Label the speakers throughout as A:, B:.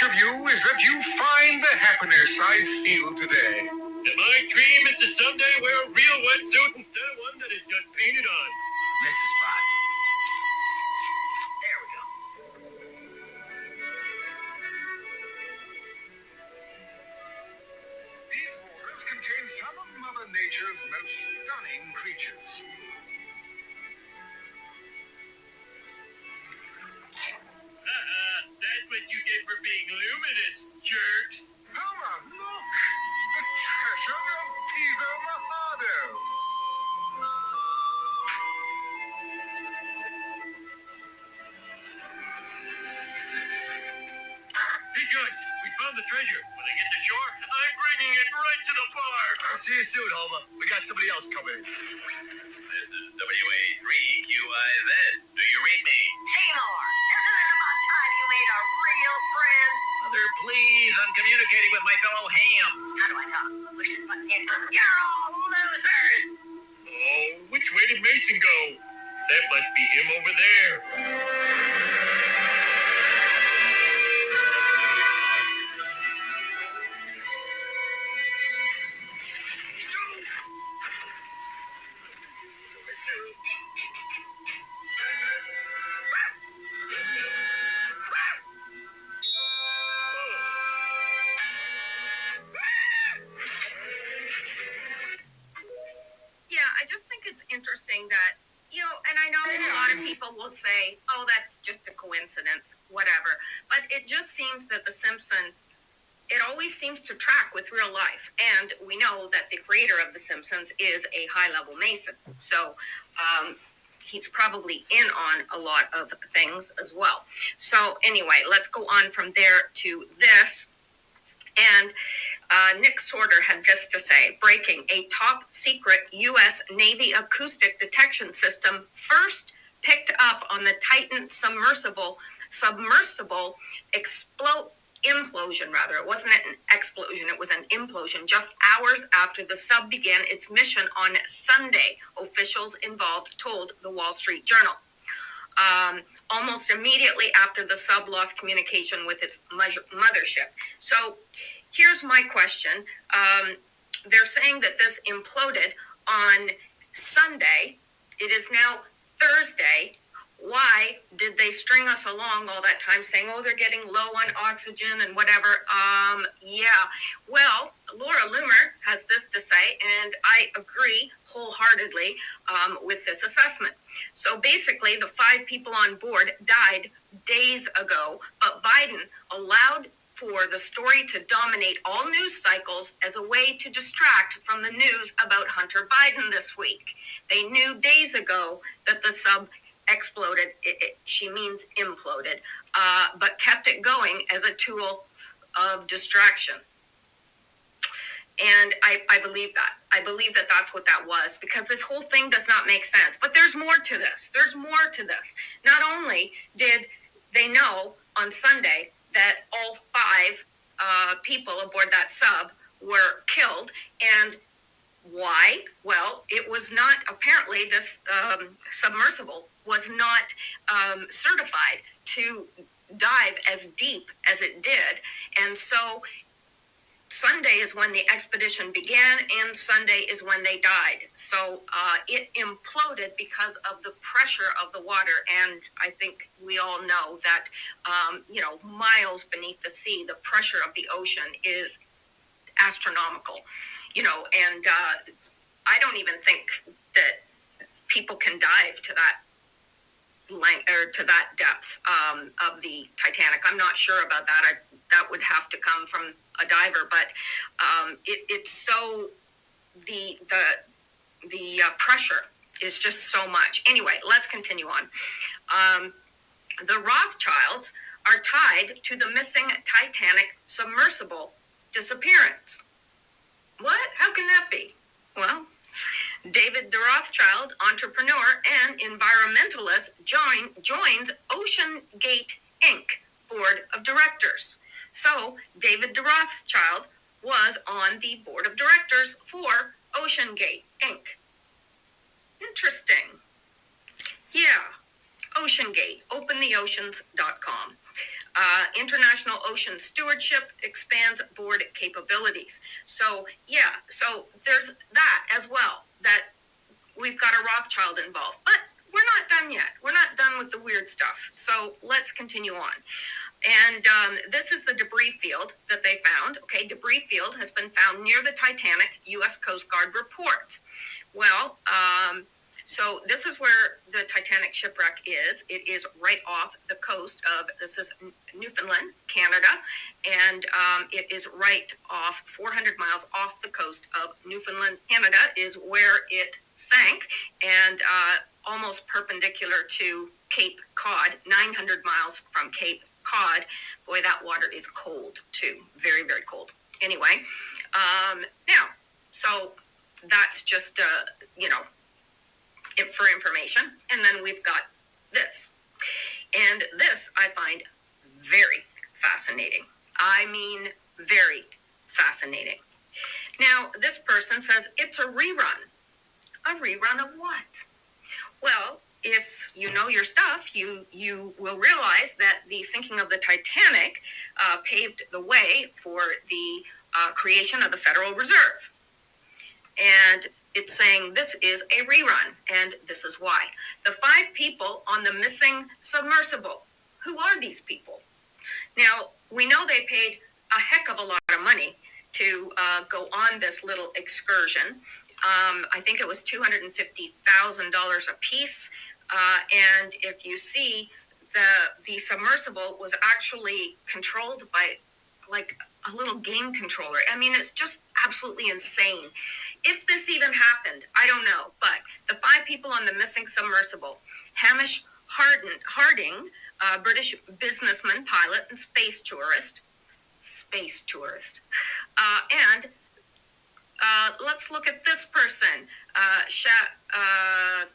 A: wish of you is that you find the happiness I feel today.
B: And my dream is to someday wear a real wetsuit instead of one that is just painted on.
C: Missed a spot. There we go.
A: These waters contain some of Mother Nature's most stunning creatures.
B: That's what you get for being luminous, jerks.
A: Homer, look! The treasure of Piso Mojado!
B: Hey, guys, we found the treasure. When I get to shore, I'm bringing it right to the bar.
C: I'll see you soon, Homer. We got somebody else coming in.
B: This is WA3QIZ. Do you read me?
D: Seymour, isn't it about time you made a real friend?
C: Mother, please. I'm communicating with my fellow hams.
D: How do I talk? Push this button in. You're all losers!
B: Oh, which way did Mason go? That must be him over there.
E: Yeah, I just think it's interesting that, and I know a lot of people will say, oh, that's just a coincidence, whatever. But it just seems that The Simpsons, it always seems to track with real life. And we know that the creator of The Simpsons is a high-level Mason. So he's probably in on a lot of things as well. So anyway, let's go on from there to this. And Nick Sorter had this to say: breaking, a top secret U.S. Navy acoustic detection system first picked up on the Titan submersible implosion, rather. It wasn't an explosion, it was an implosion just hours after the sub began its mission on Sunday, officials involved told the Wall Street Journal. Almost immediately after the sub lost communication with its mothership. So here's my question. They're saying that this imploded on Sunday. It is now Thursday. Why did they string us along all that time saying, oh, they're getting low on oxygen and whatever? Well, Laura Loomer has this to say, and I agree wholeheartedly with this assessment. So basically, the 5 people on board died days ago, but Biden allowed for the story to dominate all news cycles as a way to distract from the news about Hunter Biden this week. They knew days ago that the sub exploded, she means imploded, but kept it going as a tool of distraction. And I believe that. I believe that that's what that was, because this whole thing does not make sense. But there's more to this. There's more to this. Not only did they know on Sunday that all 5 people aboard that sub were killed, and why? Well, it was not, apparently this submersible was not certified to dive as deep as it did. And so Sunday is when the expedition began, and Sunday is when they died. So it imploded because of the pressure of the water. And I think we all know that, miles beneath the sea, the pressure of the ocean is astronomical, and I don't even think that people can dive to that length or to that depth of the Titanic. I'm not sure about that. That would have to come from a diver, but it's so the pressure is just so much. Anyway, let's continue on. The Rothschilds are tied to the missing Titanic submersible disappearance. What? How can that be? Well, David Rothschild, entrepreneur and environmentalist, joins OceanGate Inc. board of directors. So, David Rothschild was on the board of directors for OceanGate Inc. Interesting. Yeah, OceanGate, opentheoceans.com. International Ocean Stewardship expands board capabilities. So there's that as well, that we've got a Rothschild involved. But we're not done yet. We're not done with the weird stuff. So let's continue on. And this is the debris field that they found. Okay, debris field has been found near the Titanic, U.S. Coast Guard reports. Well, so this is where the Titanic shipwreck is. It is right off the coast of, this is Newfoundland, Canada, and it is right off 400 miles off the coast of Newfoundland, Canada is where it sank, and almost perpendicular to Cape Cod, 900 miles from Cape Cod. Boy, that water is cold too, very, very cold. Anyway, now, so that's just, for information. And then we've got this. And this I find very fascinating. I mean, very fascinating. Now, this person says it's a rerun. A rerun of what? Well, if you know your stuff, you will realize that the sinking of the Titanic paved the way for the creation of the Federal Reserve. And it's saying this is a rerun, and this is why. The 5 people on the missing submersible. Who are these people? Now, we know they paid a heck of a lot of money to go on this little excursion. I think it was $250,000 a piece. And if you see, the submersible was actually controlled by like a little game controller. I mean, it's just absolutely insane. If this even happened, I don't know. But the 5 people on the missing submersible: Hamish Harding, British businessman, pilot, and space tourist. And let's look at this person,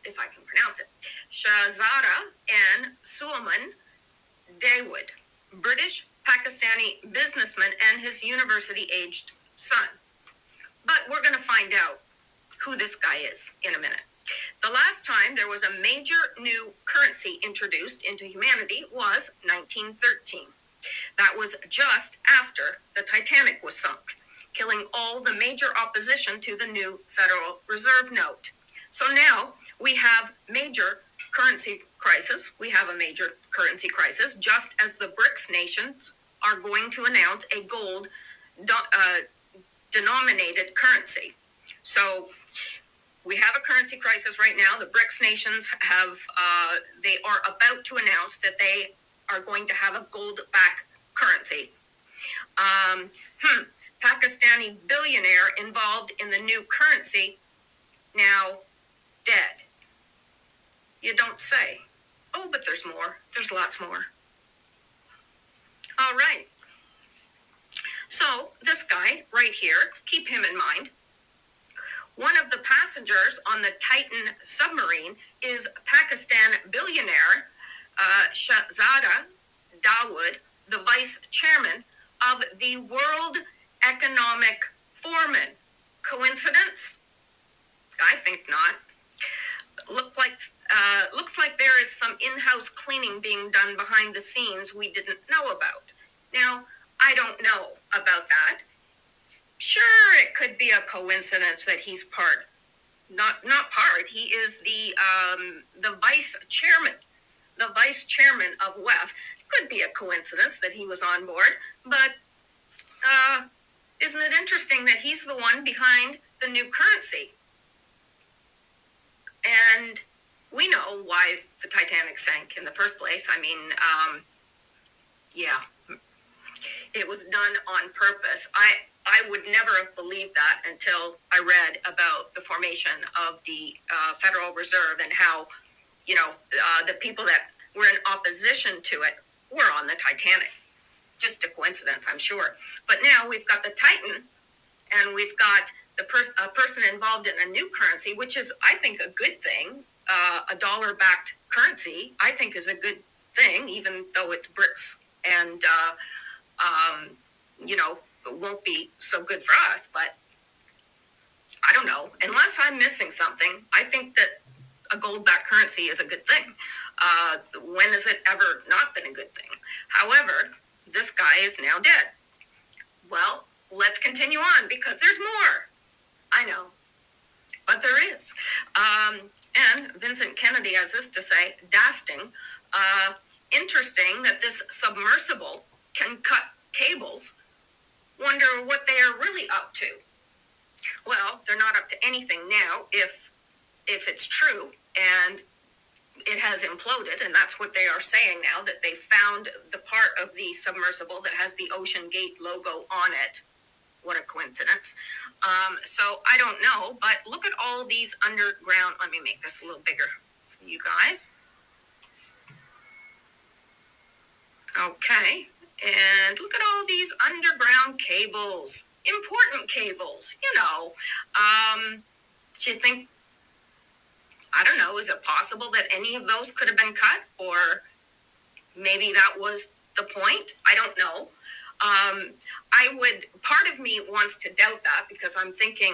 E: if I can pronounce it, Shahzada N. Suleiman Dawood, British Pakistani businessman and his university-aged son. But we're going to find out who this guy is in a minute. The last time there was a major new currency introduced into humanity was 1913. That was just after the Titanic was sunk, killing all the major opposition to the new Federal Reserve note. So now we have major currency crisis. We have a major currency crisis, just as the BRICS nations are going to announce a gold denominated currency. So we have a currency crisis right now. The BRICS nations they are about to announce that they are going to have a gold-backed currency. Pakistani billionaire involved in the new currency, now dead. You don't say. Oh, but there's more. There's lots more. All right. So this guy right here, keep him in mind. One of the passengers on the Titan submarine is Pakistan billionaire Shahzada Dawood, the vice chairman of the World Economic Forum. Coincidence? I think not. Looks like there is some in-house cleaning being done behind the scenes we didn't know about. Now, I don't know about that. Sure, it could be a coincidence that he's not part. He is the vice chairman of WEF. Could be a coincidence that he was on board, but isn't it interesting that he's the one behind the new currency? And we know why the Titanic sank in the first place. I mean, it was done on purpose. I would never have believed that until I read about the formation of the Federal Reserve and how, the people that were in opposition to it were on the Titanic. Just a coincidence, I'm sure. But now we've got the Titan, and we've got a person involved in a new currency, which is, I think, a good thing. A dollar-backed currency, I think, is a good thing, even though it's BRICS, and it won't be so good for us. But I don't know. Unless I'm missing something, I think that a gold-backed currency is a good thing. When has it ever not been a good thing? However, this guy is now dead. Well, let's continue on because there's more. I know, but there is. And Vincent Kennedy has this to say, dasting, interesting that this submersible can cut cables. Wonder what they are really up to. Well, they're not up to anything now if it's true, and it has imploded, and that's what they are saying now, that they found the part of the submersible that has the Ocean Gate logo on it. What a coincidence. So I don't know, but look at all these underground, let me make this a little bigger for you guys. Okay, and look at all these underground cables, important cables, you know. Do you think, I don't know, is it possible that any of those could have been cut? Or maybe that was the point? I don't know. Part of me wants to doubt that because I'm thinking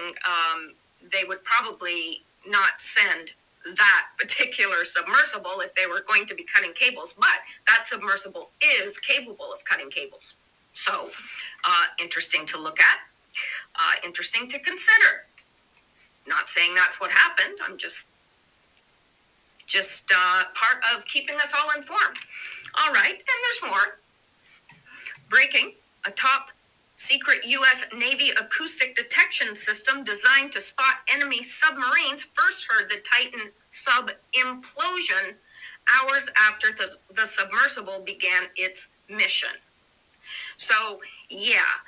E: they would probably not send that particular submersible if they were going to be cutting cables, but that submersible is capable of cutting cables. So, interesting to look at, interesting to consider. Not saying that's what happened, I'm just part of keeping us all informed. All right, and there's more. Breaking, a top secret U.S. Navy acoustic detection system designed to spot enemy submarines first heard the Titan sub implosion hours after the submersible began its mission. So, yeah,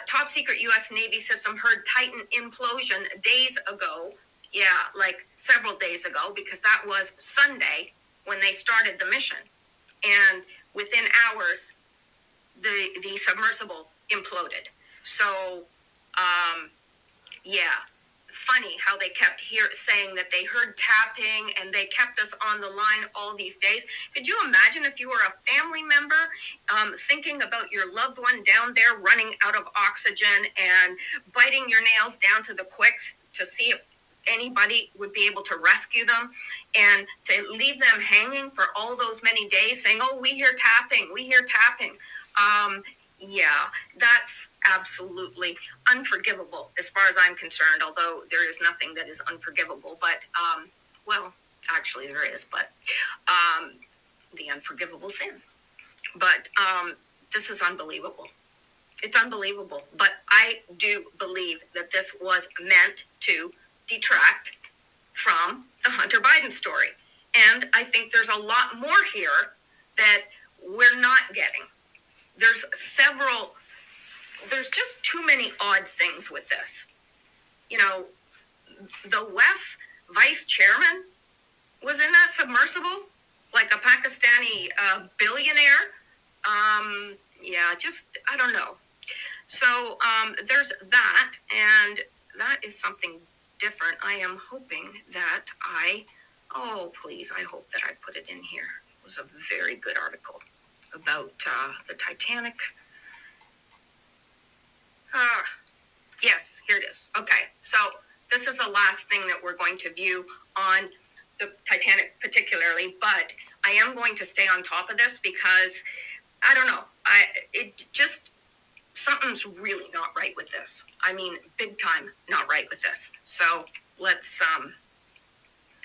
E: top secret U.S. Navy system heard Titan implosion days ago. Yeah, like several days ago, because that was Sunday when they started the mission. And within hours, the submersible imploded. So, yeah, funny how they kept saying that they heard tapping and they kept us on the line all these days. Could you imagine if you were a family member thinking about your loved one down there running out of oxygen and biting your nails down to the quicks to see if anybody would be able to rescue them, and to leave them hanging for all those many days saying, oh, we hear tapping. Yeah, that's absolutely unforgivable as far as I'm concerned, although there is nothing that is unforgivable. But, well, actually there is, but the unforgivable sin. But this is unbelievable. It's unbelievable. But I do believe that this was meant to detract from the Hunter Biden story. And I think there's a lot more here that we're not getting. There's just too many odd things with this. You know, the WEF vice chairman was in that submersible, like a Pakistani billionaire. Yeah, just, I don't know. So there's that, and that is something different. I am hoping that I hope that I put it in here. It was a very good article about the Titanic. Yes, here it is. Okay, so this is the last thing that we're going to view on the Titanic particularly, but I am going to stay on top of this because, I don't know, something's really not right with this. I mean, big time not right with this. So let's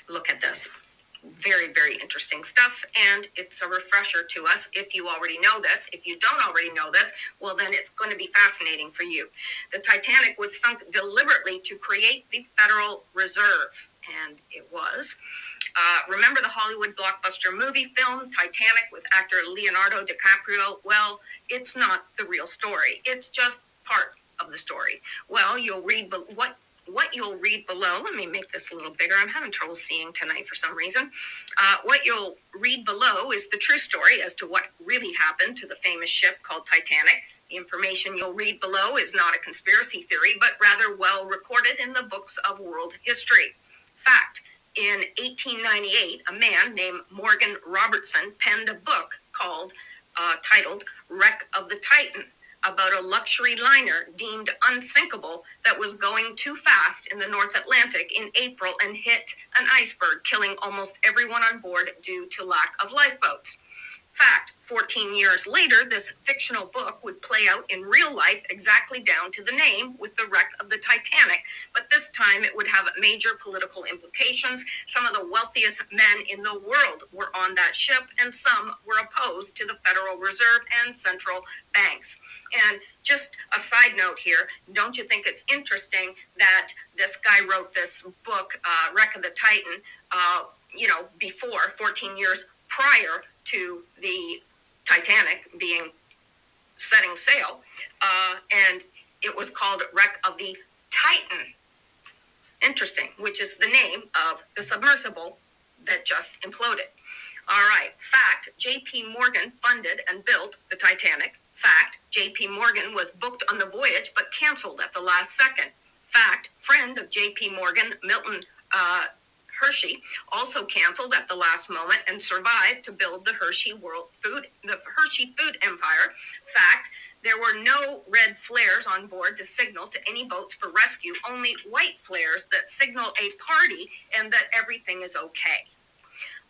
E: look at this. Very, very interesting stuff, and it's a refresher to us if you already know this. If you don't already know this, well, then it's going to be fascinating for you. The Titanic was sunk deliberately to create the Federal Reserve, and it was. Remember the Hollywood blockbuster movie film Titanic with actor Leonardo DiCaprio? Well, it's not the real story. It's just part of the story. Well, you'll read what you'll read below. Let me make this a little bigger. I'm having trouble seeing tonight for some reason. What you'll read below is the true story as to what really happened to the famous ship called Titanic. The information you'll read below is not a conspiracy theory, but rather well recorded in the books of world history. Fact, in 1898, a man named Morgan Robertson penned a book titled Wreck of the Titan, about a luxury liner deemed unsinkable that was going too fast in the North Atlantic in April and hit an iceberg, killing almost everyone on board due to lack of lifeboats. Fact, 14 years later, this fictional book would play out in real life exactly down to the name with the wreck of the Titanic, but this time it would have major political implications. Some of the wealthiest men in the world were on that ship, and some were opposed to the Federal Reserve and central banks. And just a side note here, don't you think it's interesting that this guy wrote this book, Wreck of the Titan, before 14 years prior to the Titanic being setting sail, and it was called Wreck of the Titan. Interesting, which is the name of the submersible that just imploded. All right, fact, J.P. Morgan funded and built the Titanic. Fact, J.P. Morgan was booked on the voyage but canceled at the last second. Fact, friend of J.P. Morgan, Milton Hershey, also canceled at the last moment and survived to build the Hershey Food Empire. Fact, there were no red flares on board to signal to any boats for rescue, only white flares that signal a party and that everything is okay.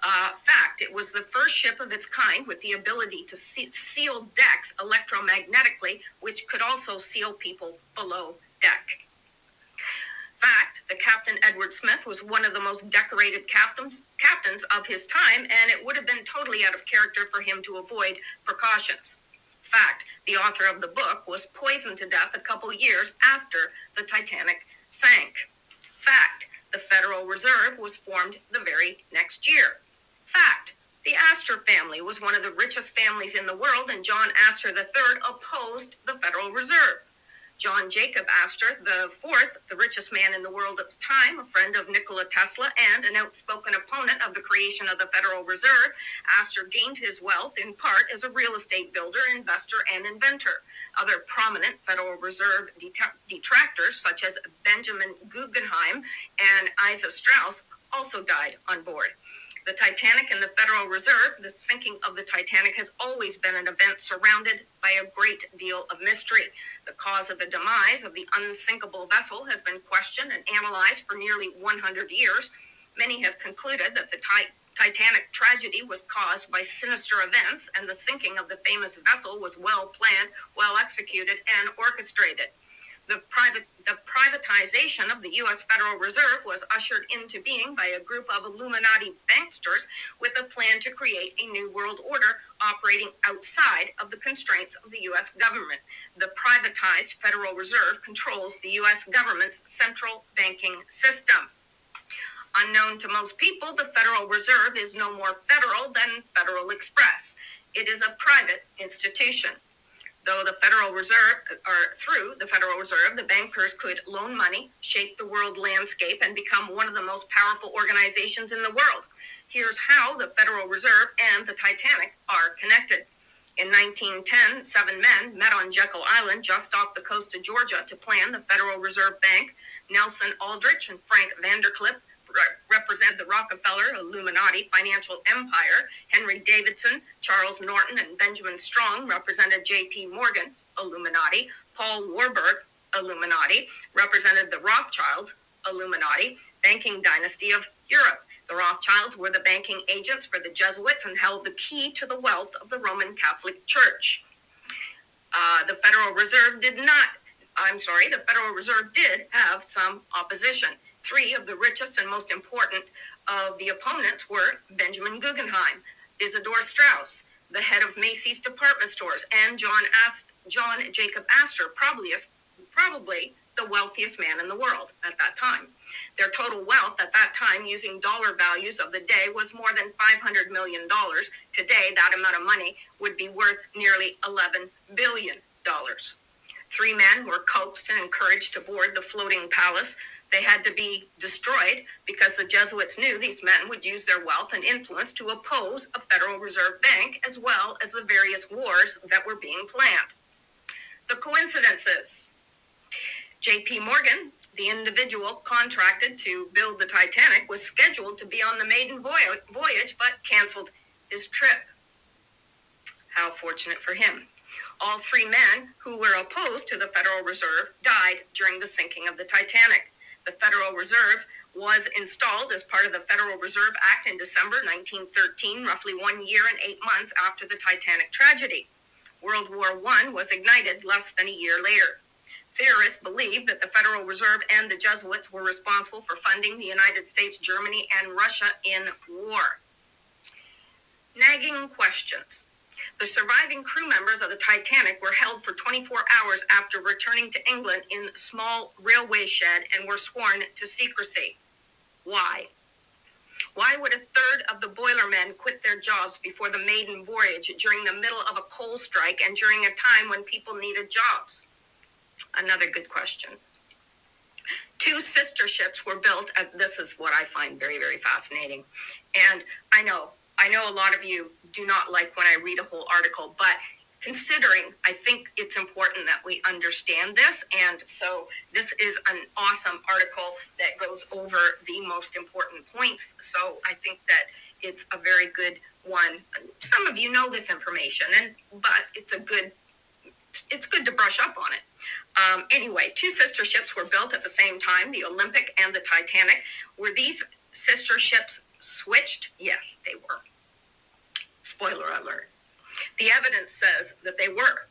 E: Fact, it was the first ship of its kind with the ability to seal decks electromagnetically, which could also seal people below deck. Fact, the Captain Edward Smith was one of the most decorated captains of his time, and it would have been totally out of character for him to avoid precautions. Fact, the author of the book was poisoned to death a couple years after the Titanic sank. Fact, the Federal Reserve was formed the very next year. Fact, the Astor family was one of the richest families in the world, and John Astor III opposed the Federal Reserve. John Jacob Astor IV, the richest man in the world at the time, a friend of Nikola Tesla and an outspoken opponent of the creation of the Federal Reserve, Astor gained his wealth in part as a real estate builder, investor, and inventor. Other prominent Federal Reserve detractors, such as Benjamin Guggenheim and Isa Strauss, also died on board. The Titanic and the Federal Reserve, the sinking of the Titanic has always been an event surrounded by a great deal of mystery. The cause of the demise of the unsinkable vessel has been questioned and analyzed for nearly 100 years. Many have concluded that the Titanic tragedy was caused by sinister events, and the sinking of the famous vessel was well planned, well executed, and orchestrated. The privatization of the U.S. Federal Reserve was ushered into being by a group of Illuminati banksters with a plan to create a new world order operating outside of the constraints of the U.S. government. The privatized Federal Reserve controls the U.S. government's central banking system. Unknown to most people, the Federal Reserve is no more federal than Federal Express. It is a private institution. Through the Federal Reserve, the bankers could loan money, shape the world landscape, and become one of the most powerful organizations in the world. Here's how the Federal Reserve and the Titanic are connected. In 1910, 7 men met on Jekyll Island, just off the coast of Georgia, to plan the Federal Reserve Bank. Nelson Aldrich and Frank Vanderklipp represent the Rockefeller Illuminati financial empire. Henry Davidson, Charles Norton, and Benjamin Strong represented J.P. Morgan Illuminati. Paul Warburg Illuminati represented the Rothschilds Illuminati, banking dynasty of Europe. The Rothschilds were the banking agents for the Jesuits and held the key to the wealth of the Roman Catholic Church. The Federal Reserve did have some opposition. 3 of the richest and most important of the opponents were Benjamin Guggenheim, Isidor Straus, the head of Macy's department stores, and John Jacob Astor, probably the wealthiest man in the world at that time. Their total wealth at that time, using dollar values of the day, was more than $500 million. Today, that amount of money would be worth nearly $11 billion. 3 men were coaxed and encouraged to board the floating palace. They had to be destroyed because the Jesuits knew these men would use their wealth and influence to oppose a Federal Reserve Bank, as well as the various wars that were being planned. The coincidences. J.P. Morgan, the individual contracted to build the Titanic, was scheduled to be on the maiden voyage, but canceled his trip. How fortunate for him. All 3 men who were opposed to the Federal Reserve died during the sinking of the Titanic. The Federal Reserve was installed as part of the Federal Reserve Act in December 1913, roughly 1 year and 8 months after the Titanic tragedy. World War I was ignited less than a year later. Theorists believe that the Federal Reserve and the Jesuits were responsible for funding the United States, Germany, and Russia in war. Nagging questions. The surviving crew members of the Titanic were held for 24 hours after returning to England in a small railway shed and were sworn to secrecy. Why? Why would a third of the boilermen quit their jobs before the maiden voyage during the middle of a coal strike and during a time when people needed jobs? Another good question. 2 sister ships were built. This is what I find very, very fascinating. And I know a lot of you do not like when I read a whole article, but considering, I think it's important that we understand this. And so this is an awesome article that goes over the most important points. So I think that it's a very good one. Some of you know this information, but it's good to brush up on it. Anyway, 2 sister ships were built at the same time, the Olympic and the Titanic. Were these sister ships switched? Yes, they were. Spoiler alert. The evidence says that they were.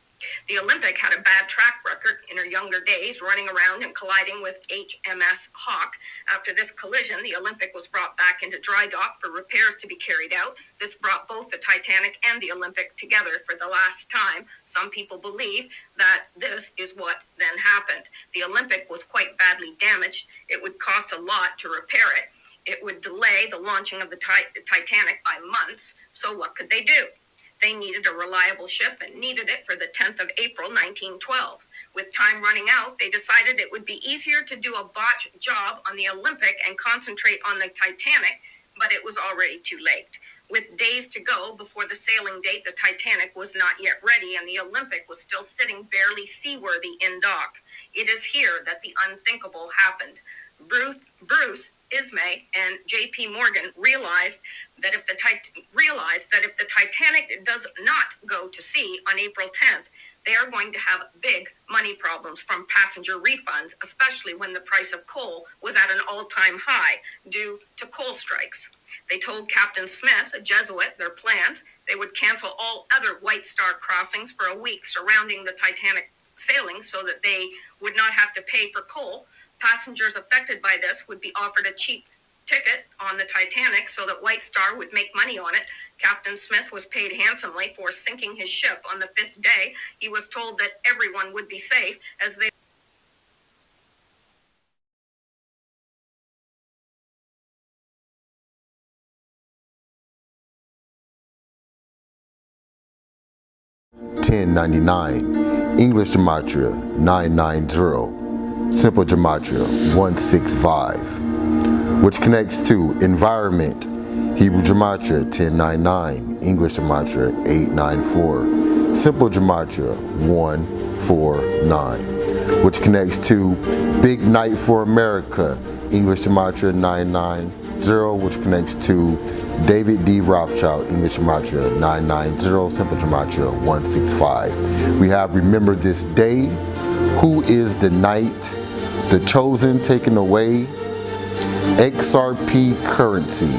E: The Olympic had a bad track record in her younger days, running around and colliding with HMS Hawk. After this collision, the Olympic was brought back into dry dock for repairs to be carried out. This brought both the Titanic and the Olympic together for the last time. Some people believe that this is what then happened. The Olympic was quite badly damaged. It would cost a lot to repair it. It would delay the launching of the Titanic by months. So what could they do? They needed a reliable ship and needed it for the 10th of April, 1912. With time running out, they decided it would be easier to do a botch job on the Olympic and concentrate on the Titanic, but it was already too late. With days to go before the sailing date, the Titanic was not yet ready and the Olympic was still sitting barely seaworthy in dock. It is here that the unthinkable happened. Bruce Ismay and J.P. Morgan realized that if the Titanic does not go to sea on April 10th, they are going to have big money problems from passenger refunds, especially when the price of coal was at an all-time high due to coal strikes. They told Captain Smith, a Jesuit, their plans. They would cancel all other White Star crossings for a week surrounding the Titanic sailing so that they would not have to pay for coal. Passengers affected by this would be offered a cheap ticket on the Titanic so that White Star would make money on it. Captain Smith was paid handsomely for sinking his ship on the 5th day. He was told that everyone would be safe as they
F: $10.99, English Gematria $990, Simple Gematria 165, which connects to Environment, Hebrew Gematria 1099, English Gematria 894, Simple Gematria 149, which connects to Big Night for America, English Gematria 990, which connects to David D. Rothschild, English Gematria 990, Simple Gematria 165. We have Remember This Day, Who is the Night, The Chosen Taken Away, XRP Currency,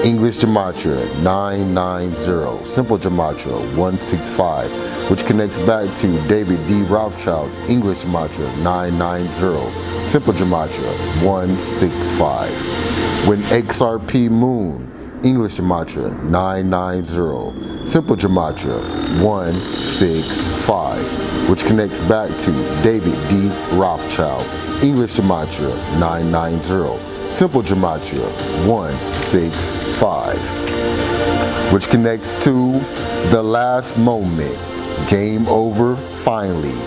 F: English Gematria 990, Simple Gematria 165, which connects back to David D. Rothschild, English Gematria 990, Simple Gematria 165. When XRP Moon, English Gematria 990, Simple Gematria 165, which connects back to David D. Rothschild, English Gematria 990, Simple Gematria 165, which connects to The Last Moment, Game Over Finally,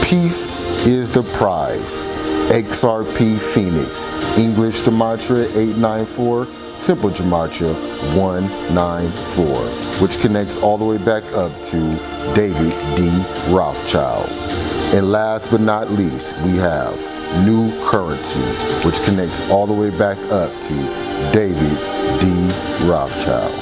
F: Peace is the Prize, XRP Phoenix, English Gematria 894, Simple Gematria 194, which connects all the way back up to David D. Rothschild. And last but not least, we have New Currency, which connects all the way back up to David D. Rothschild.